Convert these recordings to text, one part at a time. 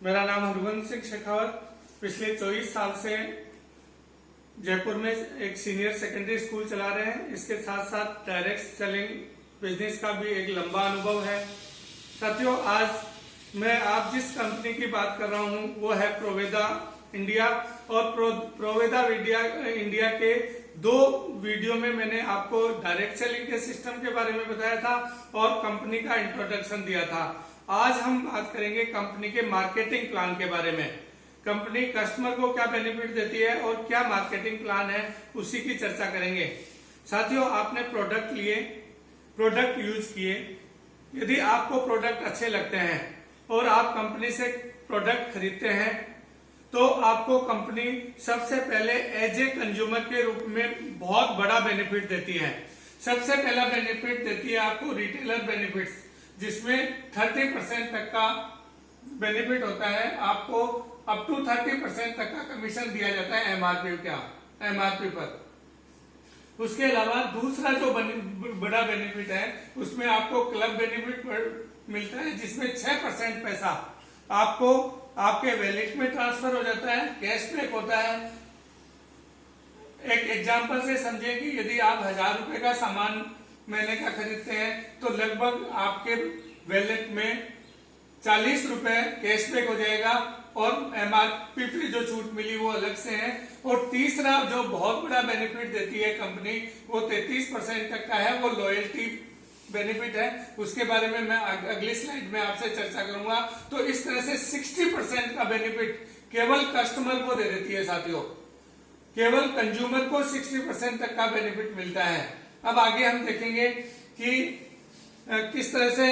मेरा नाम हरवंश सिंह शेखावत। पिछले 24 साल से जयपुर में एक सीनियर सेकेंडरी स्कूल चला रहे हैं। इसके साथ साथ डायरेक्ट सेलिंग बिजनेस का भी एक लंबा अनुभव है। साथियों, आज मैं आप जिस कंपनी की बात कर रहा हूं वो है प्रोवेदा इंडिया। और प्रोवेदा इंडिया के 2 वीडियो में मैंने आपको डायरेक्ट सेलिंग के सिस्टम के बारे में बताया था और कंपनी का इंट्रोडक्शन दिया था। आज हम बात करेंगे कंपनी के मार्केटिंग प्लान के बारे में। कंपनी कस्टमर को क्या बेनिफिट देती है और क्या मार्केटिंग प्लान है, उसी की चर्चा करेंगे। साथियों, आपने प्रोडक्ट लिए, प्रोडक्ट यूज किए। यदि आपको प्रोडक्ट अच्छे लगते हैं और आप कंपनी से प्रोडक्ट खरीदते हैं तो आपको कंपनी सबसे पहले एज ए कंज्यूमर के रूप में बहुत बड़ा बेनिफिट देती है। सबसे पहला बेनिफिट देती है आपको रिटेलर बेनिफिट्स, जिसमें 30% तक का बेनिफिट होता है। आपको अप टू 30% तक का कमीशन दिया जाता है एमआरपी पर। उसके अलावा दूसरा जो बड़ा बेनिफिट है उसमें आपको क्लब बेनिफिट मिलता है, जिसमें 6% पैसा आपको आपके वैलेट में ट्रांसफर हो जाता है, कैशबैक होता है। एक एग्जांपल से समझे कि यदि आप 1000 रुपए का सामान महीने का खरीदते हैं तो लगभग आपके वैलेट में 40 रुपए कैशबैक हो जाएगा और एमआरपी पे जो छूट मिली वो अलग से है। और तीसरा जो बहुत बड़ा बेनिफिट देती है कंपनी, वो 33% तक का है, वो लॉयल्टी बेनिफिट है। उसके बारे में मैं अगली स्लाइड में आपसे चर्चा करूंगा। तो इस तरह से 60% का बेनिफिट केवल कस्टमर को दे देती है। साथियों, केवल कंज्यूमर को 60% तक का बेनिफिट मिलता है। अब आगे हम देखेंगे कि किस तरह से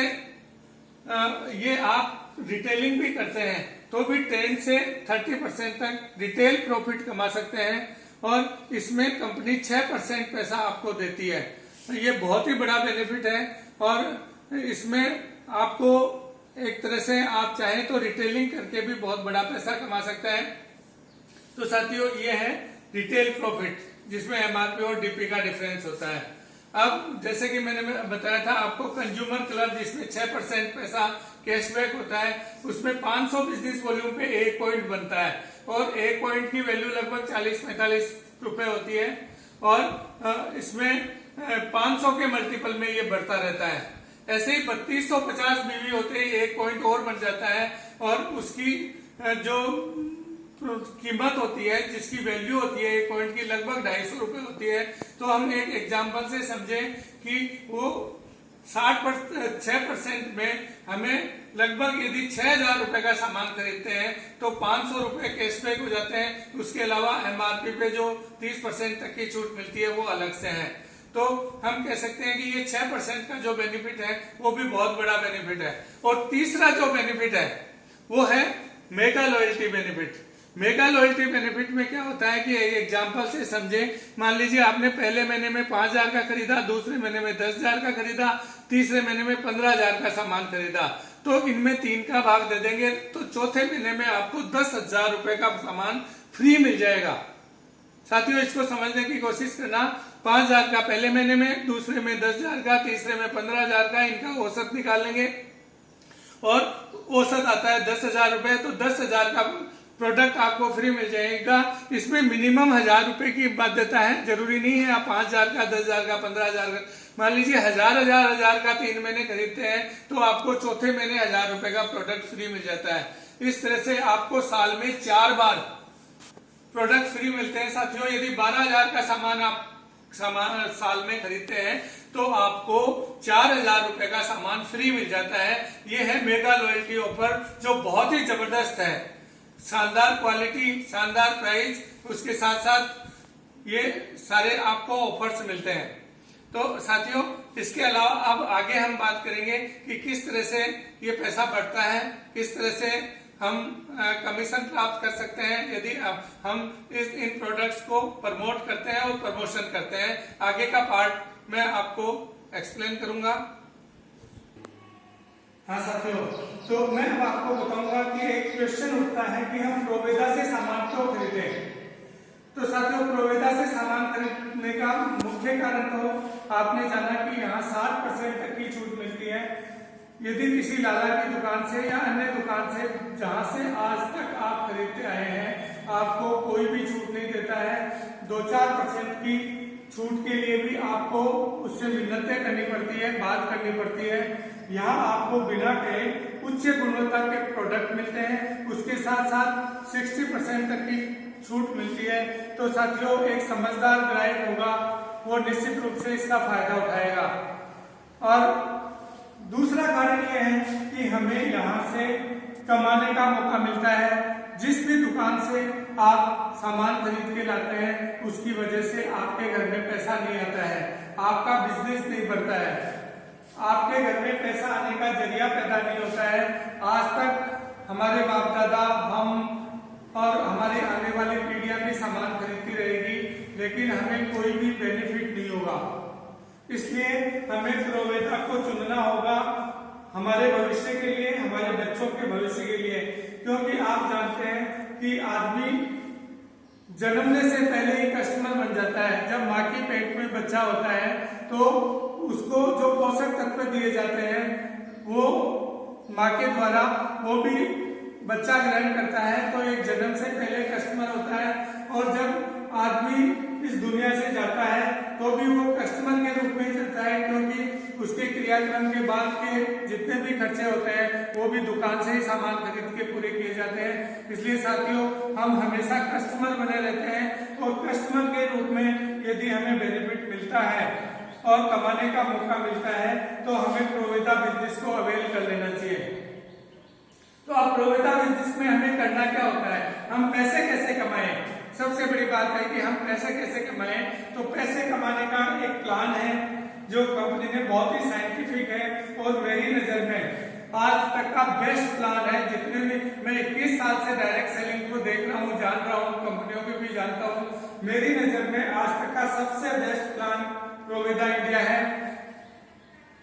ये आप रिटेलिंग भी करते हैं तो भी 10 से 30% तक रिटेल प्रॉफिट कमा सकते हैं और इसमें कंपनी 6% पैसा आपको देती है। ये बहुत ही बड़ा बेनिफिट है और इसमें आपको एक तरह से आप चाहें तो रिटेलिंग करके भी बहुत बड़ा पैसा कमा सकता है। तो साथियों, ये है रिटेल प्रॉफिट, जिसमें एमआरपी और डीपी का डिफरेंस होता है। अब जैसे कि मैंने बताया था आपको कंज्यूमर क्लब, जिसमें 6% पैसा कैशबैक होता है, उसमें 500 बिजनेस वॉल्यूम पे 1 पॉइंट बनता है और 1 पॉइंट की वैल्यू लगभग 40-45 रुपए होती है और इसमें 500 के मल्टीपल में ये बढ़ता रहता है। ऐसे ही 3250 बीवी होते ही 1 पॉइंट और बन जाता है और उसकी जो कीमत होती है, जिसकी वैल्यू होती है 1 पॉइंट की, लगभग 250 रुपए होती है। तो हम एक एग्जांपल से समझें कि वो 6% में हमें लगभग यदि 6000 रुपए का सामान खरीदते हैं तो 500 रुपए कैशबैक हो जाते हैं। उसके अलावा एमआरपी पे जो 30% तक की छूट मिलती है वो अलग से है। तो हम कह सकते हैं कि ये 6% का जो बेनिफिट है वो भी बहुत बड़ा बेनिफिट है। और तीसरा जो बेनिफिट है वो है mega loyalty benefit. Mega loyalty benefit में क्या होता है कि एक एग्जांपल से समझे। मान लीजिए आपने पहले महीने में 5000 का खरीदा, दूसरे महीने में 10000 का खरीदा, तीसरे महीने में 15000 का सामान खरीदा, तो इनमें 3 का भाग दे देंगे तो चौथे महीने में आपको 10,000 रुपए का सामान फ्री मिल जाएगा। साथियों, इसको समझने की कोशिश करना। 5000 का पहले महीने में, दूसरे में 10,000 का, तीसरे में 15,000 का, इनका औसत निकाल लेंगे और औसत आता है 10,000 रुपए। तो 10,000 का प्रोडक्ट आपको फ्री मिल जाएगा। इसमें मिनिमम 1000 रुपए की बाध्यता है, जरूरी नहीं है आप 5000 का, 10,000 का, 15,000 का। मान लीजिए 1000 का 3 महीने खरीदते हैं तो आपको चौथे महीने 1000 रुपए का प्रोडक्ट फ्री मिल जाता है। इस तरह से आपको साल में 4 बार प्रोडक्ट फ्री मिलते हैं। साथियों, यदि 12,000 का सामान साल में खरीदते हैं तो आपको 4,000 रुपए का सामान फ्री मिल जाता है। यह है मेगा लॉयल्टी ऑफर, जो बहुत ही जबरदस्त है। शानदार क्वालिटी, शानदार प्राइस, उसके साथ साथ ये सारे आपको ऑफर्स मिलते हैं। तो साथियों, इसके अलावा अब आगे हम बात करेंगे कि किस तरह से ये पैसा बढ़ता है, किस तरह से हम कमीशन प्राप्त कर सकते हैं यदि हम इन प्रोडक्ट्स को प्रमोट करते हैं और प्रमोशन करते हैं। आगे का पार्ट मैं आपको एक्सप्लेन करूंगा। हाँ साथियों, तो मैं अब आपको बताऊंगा कि एक क्वेश्चन उठता है कि हम प्रोवेदा से सामान क्यों खरीदें। तो साथियों, प्रोवेदा से सामान खरीदने का मुख्य कारण तो आपने जाना कि यहाँ 60% तक की छूट मिलती है। यदि किसी लाला की दुकान से या अन्य दुकान से जहां से आज तक आप खरीदते आए हैं आपको कोई भी छूट नहीं देता है, 2-4% की छूट के लिए भी आपको उससे मिन्नतें करनी पड़ती है, बात करनी पड़ती है। यहाँ आपको बिना कहे उच्च गुणवत्ता के प्रोडक्ट मिलते हैं, उसके साथ साथ 60% तक की छूट मिलती है। तो साथियों, एक समझदार ग्राहक होगा वो निश्चित रूप से इसका फायदा उठाएगा। और दूसरा कारण यह है कि हमें यहाँ से कमाने का मौका मिलता है। जिस भी दुकान से आप सामान खरीद के लाते हैं उसकी वजह से आपके घर में पैसा नहीं आता है, आपका बिजनेस नहीं बढ़ता है, आपके घर में पैसा आने का जरिया पैदा नहीं होता है। आज तक हमारे बाप दादा, हम और हमारे आने वाली पीढ़ियां भी सामान खरीदती रहेगी, लेकिन हमें कोई भी बेनिफिट नहीं होगा। इसलिए हमें प्रोवेदा को चुनना होगा हमारे भविष्य के लिए, हमारे बच्चों के भविष्य के लिए। क्योंकि आप जानते हैं कि आदमी जन्मने से पहले ही कस्टमर बन जाता है। जब माँ के पेट में बच्चा होता है तो उसको जो पोषक तत्व दिए जाते हैं वो माँ के द्वारा वो भी बच्चा ग्रहण करता है, तो एक जन्म से पहले कस्टमर होता है। और जब आदमी इस दुनिया से जाता है तो भी वो कस्टमर के रूप में जाता है, क्योंकि उसके क्रियाक्रम के बाद के जितने भी खर्चे होते हैं वो भी दुकान से ही सामान खरीद के पूरे किए जाते हैं। इसलिए साथियों, हम हमेशा कस्टमर बने रहते हैं और कस्टमर के रूप में यदि हमें बेनिफिट मिलता है और कमाने का मौका मिलता है तो हमें प्रोवेदा बिजनेस को अवेल कर लेना चाहिए। तो अब प्रोवेदा बिजनेस में हमें करना क्या होता है, हम पैसे कैसे कमाएं? सबसे बड़ी बात है कि हम पैसे कैसे कमाएं। तो पैसे कमाने का एक प्लान है जो कंपनी ने बहुत ही साइंटिफिक है और मेरी नजर में आज तक का बेस्ट प्लान है। जितने भी मैं 21 साल से डायरेक्ट सेलिंग को देख रहा हूँ, जान रहा हूँ, कंपनियों को भी जानता हूँ, मेरी नजर में आज तक का सबसे बेस्ट प्लान प्रोवेदा इंडिया है।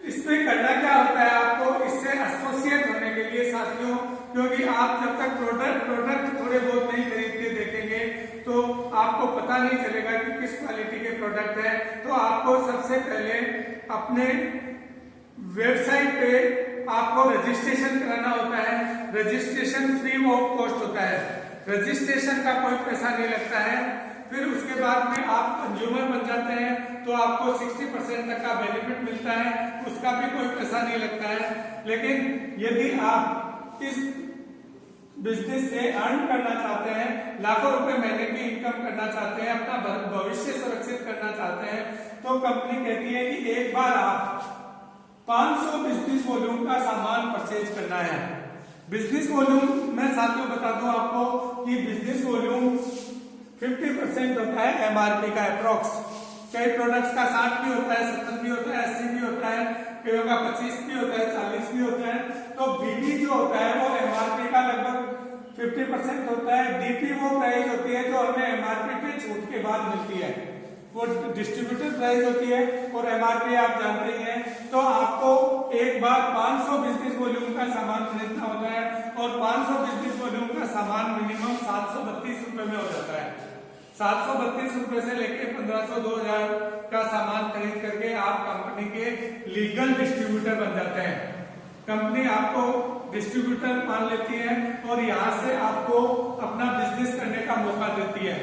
इसमें करना क्या होता है, आपको इससे एसोसिएट होने के लिए साथियों, क्योंकि आप जब तक प्रोडक्ट थोड़े बहुत नहीं खरीद के देखेंगे तो आपको पता नहीं चलेगा कि किस क्वालिटी के प्रोडक्ट है। तो आपको सबसे पहले अपने वेबसाइट पे आपको रजिस्ट्रेशन कराना होता है। रजिस्ट्रेशन फ्री ऑफ कॉस्ट होता है, रजिस्ट्रेशन का कोई पैसा नहीं लगता है। फिर उसके बाद में आप कंज्यूमर बन जाते हैं तो आपको 60% तक का बेनिफिट मिलता है, उसका भी कोई पैसा नहीं लगता है। लेकिन यदि आप इस बिजनेस से अर्न करना चाहते हैं, लाखों रुपए महीने की इनकम करना चाहते हैं, अपना भविष्य सुरक्षित करना चाहते हैं, तो कंपनी कहती है कि एक बार आप 500 बिजनेस वॉल्यूम का सामान परचेज करना है। बिजनेस वॉल्यूम मैं साथियों बता दूं आपको कि बिजनेस वॉल्यूम 50% होता है एमआरपी का अप्रोक्स। कई प्रोडक्ट्स का 60 भी होता है, 70 भी होता है, 80 भी होता है, कईयों का 25 भी होता है, 40 भी होता है। तो बीडी जो होता है वो एमआरपी का लगभग 50% होता है। डीपी वो प्राइस होती है जो हमें एमआरपी के छूट के बाद मिलती है, वो डिस्ट्रीब्यूटर प्राइस होती है और एमआरपी आप जानते ही हैं। तो आपको एक बार 500 बिजनेस वॉल्यूम का सामान खरीदना होता है और 500 बिजनेस वॉल्यूम का सामान मिनिमम 732 रुपए में हो जाता है। 732 रुपए से लेके 1500-2000 का सामान खरीद करके आप कंपनी के लीगल डिस्ट्रीब्यूटर बन जाते हैं। कंपनी आपको डिस्ट्रीब्यूटर मान लेती है और यहाँ से आपको अपना बिजनेस करने का मौका देती है।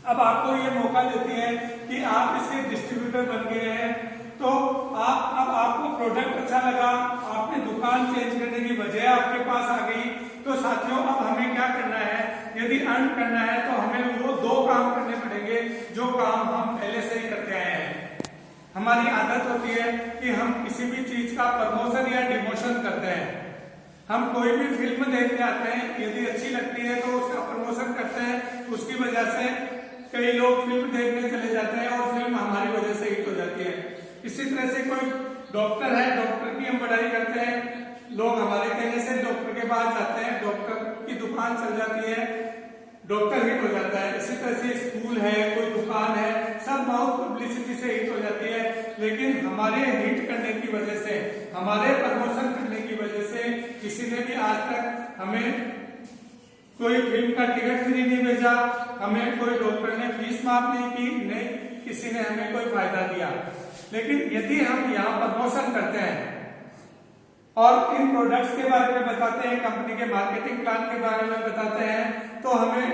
अब आपको ये मौका देती है कि आप इसके डिस्ट्रीब्यूटर बन गए हैं, तो अब आपको प्रोडक्ट अच्छा लगा, आपने दुकान चेंज करने की वजह आपके पास आ गई। तो साथियों, अब हमें क्या करना है, यदि अर्न करना है तो हमें वो 2 काम करने पड़ेंगे जो काम हम पहले से ही करते आए हैं। हमारी आदत होती है कि हम किसी भी चीज का प्रमोशन या डिमोशन करते हैं। हम कोई भी फिल्म देखने आते हैं, यदि अच्छी लगती है तो उसका प्रमोशन करते हैं, उसकी वजह से कई लोग फिल्म देखने चले जाते हैं और फिल्म हमारी वजह से हिट हो जाती है। इसी तरह से कोई डॉक्टर है, डॉक्टर की हम बड़ाई करते हैं, लोग हमारे कहने से डॉक्टर के पास जाते हैं, डॉक्टर की दुकान चल जाती है, डॉक्टर हिट हो जाता है। इसी तरह से स्कूल है, कोई दुकान है, सब माउथ पब्लिसिटी से हिट हो जाती है। लेकिन हमारे हिट करने की वजह से, हमारे प्रमोशन करने की वजह से किसी ने भी आज तक हमें कोई फिल्म का टिकट फ्री नहीं भेजा, हमें कोई डॉक्टर ने फीस माफ नहीं की, नहीं किसी ने हमें कोई फायदा दिया। लेकिन यदि हम यहाँ प्रमोशन करते हैं और इन प्रोडक्ट्स के बारे में बताते हैं, कंपनी के मार्केटिंग प्लान के बारे में बताते हैं, तो हमें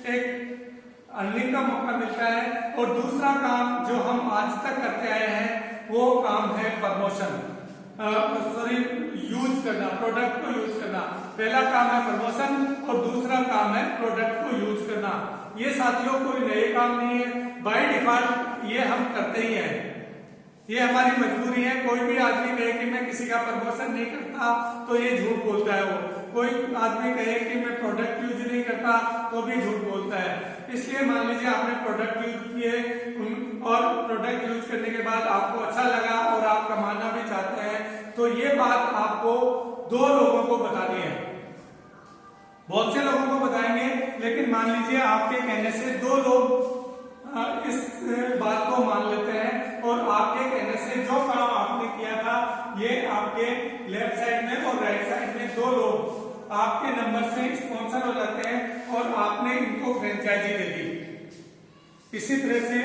एक अर्निंग का मौका मिलता है। और दूसरा काम जो हम आज तक करते आए हैं वो काम है प्रमोशन, यूज करना, प्रोडक्ट को यूज करना। पहला काम है प्रमोशन और दूसरा काम है प्रोडक्ट को यूज करना। ये साथियों कोई नए काम नहीं है, बाय डिफॉल्ट ये हम करते ही हैं, ये हमारी मजबूरी है। कोई भी आदमी कहे कि मैं किसी का प्रमोशन नहीं करता तो ये झूठ बोलता है। वो कोई आदमी कहे कि मैं प्रोडक्ट यूज नहीं करता तो भी झूठ बोलता है। इसलिए मान लीजिए आपने प्रोडक्ट यूज किए और प्रोडक्ट यूज करने के बाद आपको अच्छा लगा और आप कमाना भी चाहते हैं, तो ये बात आपको 2 लोगों को बतानी है। बहुत से लोगों को बताएंगे, लेकिन मान लीजिए आपके कहने से 2 लोग इस बात को मान लेते हैं और आपके कहने से जो काम आपने किया था ये आपके लेफ्ट साइड में और राइट साइड में 2 लोग आपके नंबर से स्पॉन्सर हो जाते हैं और आपने इनको फ्रेंचाइजी दे दी। इसी तरह से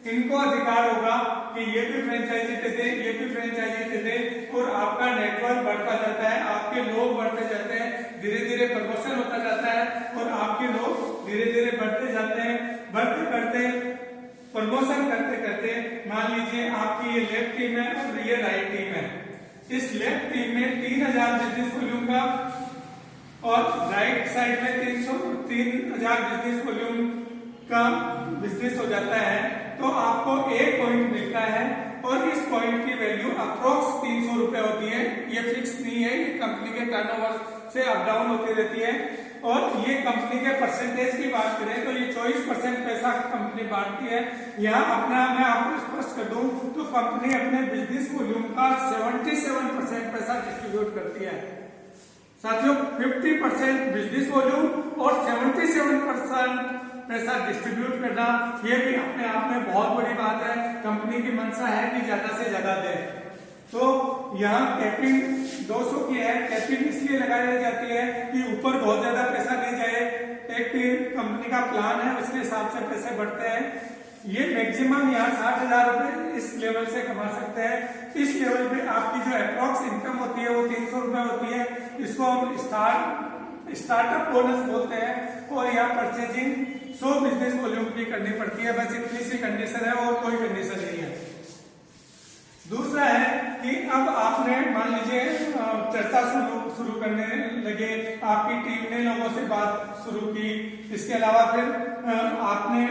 इनको अधिकार होगा कि ये भी फ्रेंचाइजी दे दे, ये भी फ्रेंचाइजी दे दे, और आपका नेटवर्क बढ़ता जाता है, आपके लोग बढ़ते जाते हैं, धीरे धीरे प्रमोशन होता जाता है और आपके लोग धीरे धीरे बढ़ते जाते हैं। बढ़ते बढ़ते प्रमोशन करते करते मान लीजिए आपकी ये लेफ्ट टीम है और ये राइट टीम है। इस लेफ्ट टीम में 3000 बिजनेस वॉल्यूम का और राइट साइड में 3000 बिजनेस वॉल्यूम का बिजनेस हो जाता है, तो आपको 1 पॉइंट मिलता है और इस पॉइंट की वैल्यू अप्रोक्स 300 रुपए होती है। ये फिक्स नहीं है, ये कंपनी के टर्नओवर से अप डाउन होती रहती है। और ये कंपनी के परसेंटेज की बात करें तो ये 24% पैसा कंपनी बांटती है। यहाँ अपना मैं आपको स्पष्ट कर दूं तो कंपनी अपने बिजनेस वॉल्यूम का 77% पैसा डिस्ट्रीब्यूट करती है। साथियों 50% बिजनेस वॉल्यूम और 77% पैसा डिस्ट्रीब्यूट करना, ये भी अपने आप में बहुत बड़ी बात है। कंपनी की मंशा है कि ज्यादा से ज्यादा दे। तो यहाँ कैपिंग 200 की है। कैपिंग इसलिए लगाई जाती है कि ऊपर बहुत ज्यादा पैसा नहीं जाए। एक कंपनी का प्लान है, उसके हिसाब से पैसे बढ़ते हैं। ये मैक्सिमम यहाँ 60,000 रुपए इस लेवल से कमा सकते हैं। इस लेवल पे आपकी जो अप्रॉक्स इनकम होती है वो 300 रुपए होती है। इसको हम स्टार्टअप बोनस बोलते हैं। और यहाँ परचेजिंग 100 बिजनेस वॉल्यूम की करनी पड़ती है। बस इतनी सी कंडीशन है और कोई कंडीशन नहीं है। दूसरा है कि अब आपने मान लीजिए चर्चा शुरू करने लगे, आपकी टीम ने लोगों से बात शुरू की, इसके अलावा फिर आपने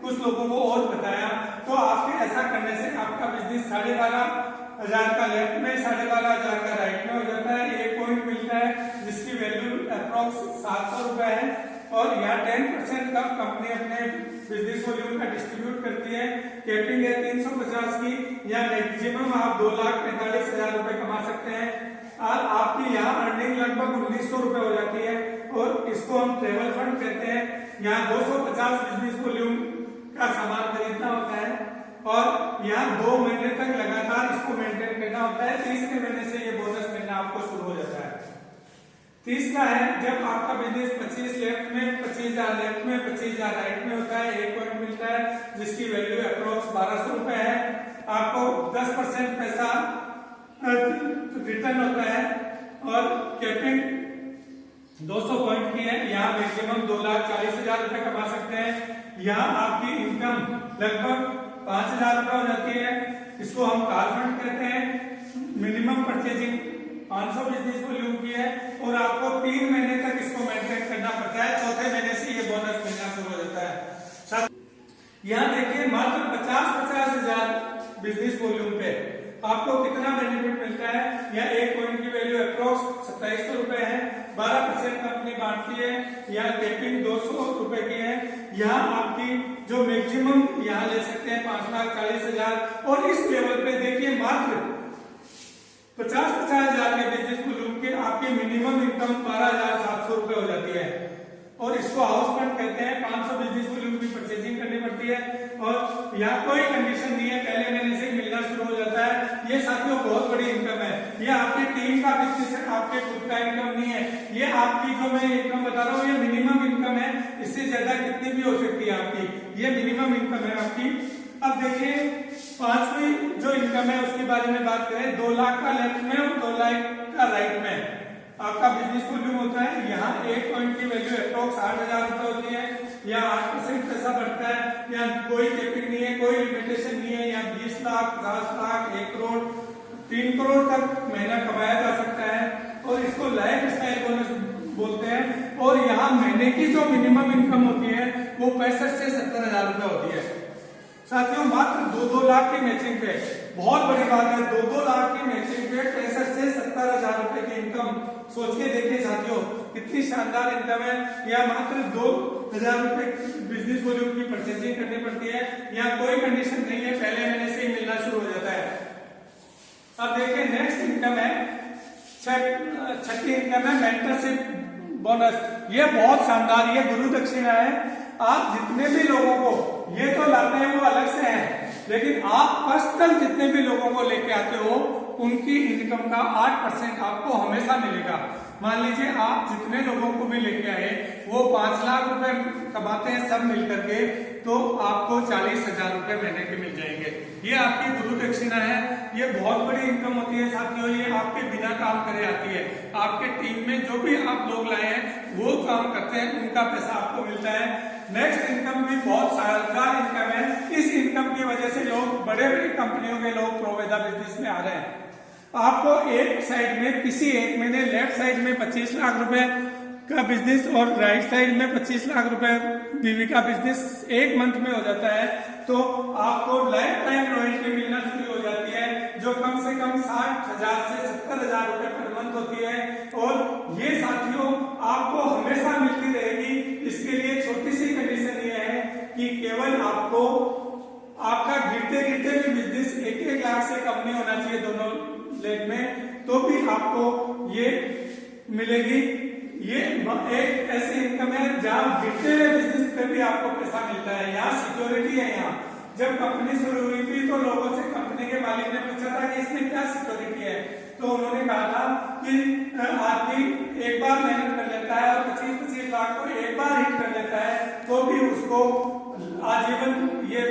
कुछ लोगों को और बताया, तो आपके ऐसा करने से आपका बिजनेस 12,500 का लेफ्ट में 12,500 का राइट में हो जाता है। 1 पॉइंट मिलता है जिसकी वैल्यू अप्रोक्स 700 रुपए है। और यहाँ 10% का कंपनी अपने बिजनेस वॉल्यूम का डिस्ट्रीब्यूट करती है। कैपिंग है 350 की, या मैक्सिमम आप 2,45,000 रुपए कमा सकते हैं। और आपकी यहाँ अर्निंग लगभग 1900 रुपए हो जाती है। और इसको हम ट्रेवल फंड कहते हैं। यहाँ 250 बिजनेस वॉल्यूम का सामान खरीदना होता है और यहाँ 2 महीने तक लगातार इसको मेंटेन करना होता है। 30वें महीने से ये बोनस मिलना आपको शुरू हो जाता है। तीसरा है जब आपका बिजनेस 25 लेफ्ट में, 25,000 लेफ्ट में, 25,000 राइट में होता है, 1 पॉइंट मिलता है जिसकी वैल्यू अप्रोक्स 1200 रुपए है। आपको 10% पैसा रिटर्न होता है और कैपिंग 200 पॉइंट की है। यहाँ मैक्सिमम 2,40,000 रुपए कमा सकते हैं। यहाँ आपकी इनकम लगभग 5,000 रुपए हो जाती है। इसको हम कार फंड कहते हैं। मिनिमम परचेजिंग 500 बिजनेस वॉल्यूम की है और आपको 3 महीने तक इसको मेंटेन करना पड़ता है। 4थे महीने से ये बोनस मिलना शुरू हो जाता है। यहाँ देखिए मात्र 50,000 बिजनेस वॉल्यूम पे आपको कितना बेनिफिट मिलता है। यहाँ 1 पॉइंट की वैल्यू अप्रोक्स 2700 रुपए है। 12% कंपनी बांटती है। यहाँ कैपिंग 200 रुपए की है। यहाँ आपकी जो मैक्सिमम यहाँ ले सकते हैं 5,40,000। और इस लेवल पे देखिए मात्र 50,000 के बिजनेस वॉल्यूम के आपकी मिनिमम इनकम 12,700 रुपए हो जाती है। और इसको हाउस फंड कहते हैं। 500 बिजनेस वॉल्यूम की परचेजिंग करनी पड़ती है और यहाँ कोई कंडीशन नहीं है, पहले महीने से मिलना शुरू हो जाता है। ये साथियों बहुत बड़ी इनकम है। ये आपकी टीम का बिजनेस है, आपके खुद का इनकम नहीं है। ये आपकी जो मैं इनकम बता रहा हूँ ये मिनिमम इनकम है। इससे ज्यादा कितनी भी हो सकती है आपकी, ये मिनिमम इनकम है आपकी। अब देखिए 5वीं जो इनकम है उसके बारे में बात करें। 2 लाख का लेफ्ट में और 2 लाख का राइट में आपका बिजनेस वॉल्यूम होता है, यहाँ एक पॉइंट की वैल्यू अप्रोक्स 60,000 रुपए होती है, या 8% पैसा बढ़ता है, या कोई कैपिंग नहीं है, कोई लिमिटेशन नहीं है, या 20 लाख 50 लाख 1 करोड़ 3 करोड़ तक महीना कमाया जा सकता है, और इसको लाइफ स्टाइल बोनस बोलते हैं। और यहाँ महीने की जो मिनिमम इनकम होती है वो 65 से 70,000 रुपए होती है। साथियों मात्र 2-2 लाख की मैचिंग पे, बहुत बड़ी बात है, 2-2 लाख की मैचिंग पे 65 से 70,000 रुपए की इनकम, सोच के देखिए साथियों कितनी शानदार इनकम है। या मात्र 2,000 रुपए बिजनेस वॉल्यूम की परचेजिंग करनी पड़ती है, यहाँ कोई कंडीशन नहीं है, पहले महीने से ही मिलना शुरू हो जाता है। अब देखिए नेक्स्ट इनकम है, छठी इनकम है मेंटरशिप बोनस। ये बहुत शानदार, ये गुरु दक्षिणा है। आप जितने भी लोगों को ये तो लाते हैं वो अलग से है, लेकिन आप पर्सनल जितने भी लोगों को लेके आते हो उनकी इनकम का 8% आपको हमेशा मिलेगा। मान लीजिए आप जितने लोगों को भी लेके आए वो 5 लाख रुपए कमाते हैं सब मिलकर के, तो आपको 40,000 रुपए महीने के मिल जाएंगे। ये आपकी गुरु दक्षिणा है, ये बहुत बड़ी इनकम होती है साथियों, ये आपके बिना काम करे आती है। आपके टीम में जो भी आप लोग लाए हैं वो काम करते हैं, उनका पैसा आपको मिलता है। नेक्स्ट इनकम भी बहुत शानदार इनकम है। इस इनकम की वजह से लोग बड़े बड़ी कंपनियों के लोग प्रोवेदा बिजनेस में आ रहे हैं। आपको एक साइड में किसी एक महीने लेफ्ट साइड में 25 लाख रुपए का बिजनेस और राइट साइड में 25 लाख रुपए बीवी का बिजनेस एक मंथ में हो जाता है, तो आपको लाइफ टाइम रॉयल्टी मिलना शुरू हो जाती है, जो कम से कम 60,000 से 70,000 रुपए पर मंथ होती है। और ये साथियों आपको हमेशा मिलती रहेगी। इसके लिए छोटी सी कंडीशन ये है कि केवल आपको आपका गिरते गिरते भी बिजनेस 1-1 लाख से कम नहीं होना चाहिए दोनों लेग में, तो भी आपको ये मिलेगी। ये एक ऐसी इनकम है जहां गिरते हुए बिजनेस पे भी आपको पैसा मिलता है। यहाँ सिक्योरिटी है। यहाँ जब कंपनी शुरू हुई थी तो लोगों से कंपनी के मालिक ने पूछा था कि इसमें क्या सिक्योरिटी है, तो उन्होंने कहा था कि आदमी एक बार मेहनत कर लेता है और 25-25 लाख को एक बार हिट कर लेता है तो भी उसको आजीवन ये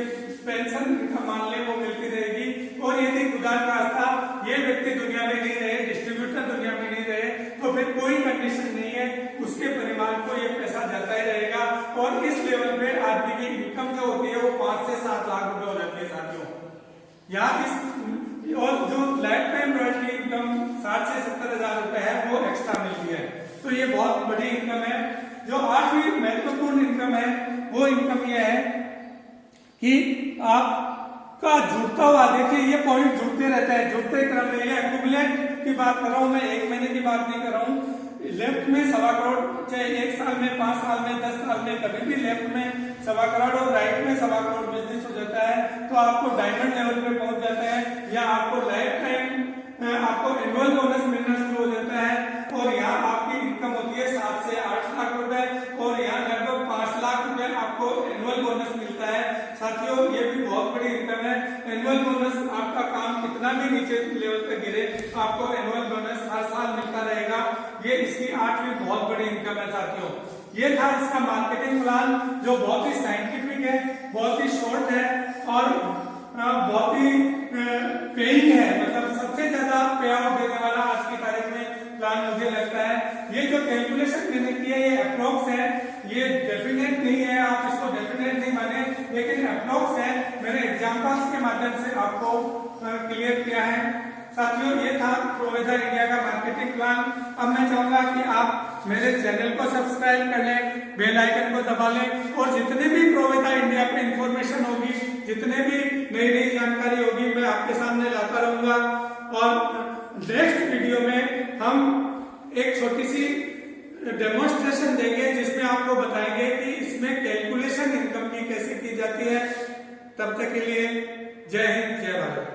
पेंशन मान ले वो मिलती रहेगी। और यदि खुदा का रास्ता ये व्यक्ति दुनिया में नहीं रहे, डिस्ट्रीब्यूटर दुनिया में नहीं रहे, तो फिर कोई कंडीशन नहीं है, उसके परिवार को ये पैसा जाता ही रहेगा। और इस लेवल पे आदमी की इनकम जो होती है वो 5 से 7 लाख रुपए हो जाती है साथियों। यहाँ इस और जो लाइफ टाइम रॉयल्टी इनकम 60 से 70,000 रुपए है वो एक्स्ट्रा मिलती है। तो ये बहुत बड़ी इनकम है। जो 8वीं महत्वपूर्ण इनकम है वो इनकम ये है कि आपका जुड़ता हुआ, देखिए ये पॉइंट जुड़ते रहता है, जुड़ते क्रम में। ये एक्यूमुलेट की बात कर रहा हूं मैं, एक महीने की बात नहीं कर रहा हूं। लेफ्ट में 1.25 करोड़, चाहे 1 साल में, 5 साल में, 10 साल में, कभी भी लेफ्ट में 1.25 करोड़ और राइट में 1.25 करोड़ बिजनेस हो जाता है, तो आपको डायमंड लेवल पे पहुंच जाता है, या आपको लाइफ टाइम आपको एनुअल बोनस मिलना शुरू हो जाता है। और यहाँ आपकी इनकम होती है 7 से 8 लाख रुपए, और यहाँ लगभग 5 लाख रुपए आपको एनुअल बोनस मिलता है। साथियों ये भी बहुत बड़ी इनकम है। एनुअल बोनस आपका काम कितना भी नीचे लेवल पे गिरे, आपको एनुअल बोनस हर साल मिलता रहेगा। ये इसकी 8वीं बहुत बड़ी इनकम है साथियों। ये था इसका मार्केटिंग प्लान, जो बहुत ही साइंटिफिक है, बहुत ही शॉर्ट है और बहुत ही पेइंग है। मतलब सबसे ज्यादा पे आउट देने वाला आज की तारीख में प्लान मुझे लगता है। ये जो कैलकुलेशन मैंने किया ये अप्रोक्स है, ये डेफिनेट नहीं है, आप इसको डेफिनेट नहीं माने, लेकिन अप्रोक्स है। मैंने एग्जांपल्स के माध्यम से आपको क्लियर किया है। साथियों ये था प्रोवेदा इंडिया का मार्केटिंग प्लान। अब मैं चाहूंगा कि आप मेरे चैनल को सब्सक्राइब कर लें, बेल आइकन को दबा लें, और जितने भी प्रोवेदा इंडिया पे इंफॉर्मेशन होगी, जितने भी नई नई जानकारी होगी, मैं आपके सामने लाता रहूंगा। और नेक्स्ट वीडियो में हम एक छोटी सी डेमोन्स्ट्रेशन देंगे जिसमें आपको बताएंगे कि इसमें कैलकुलेशन इनकम की कैसे की जाती है। तब तक के लिए जय हिंद, जय भारत।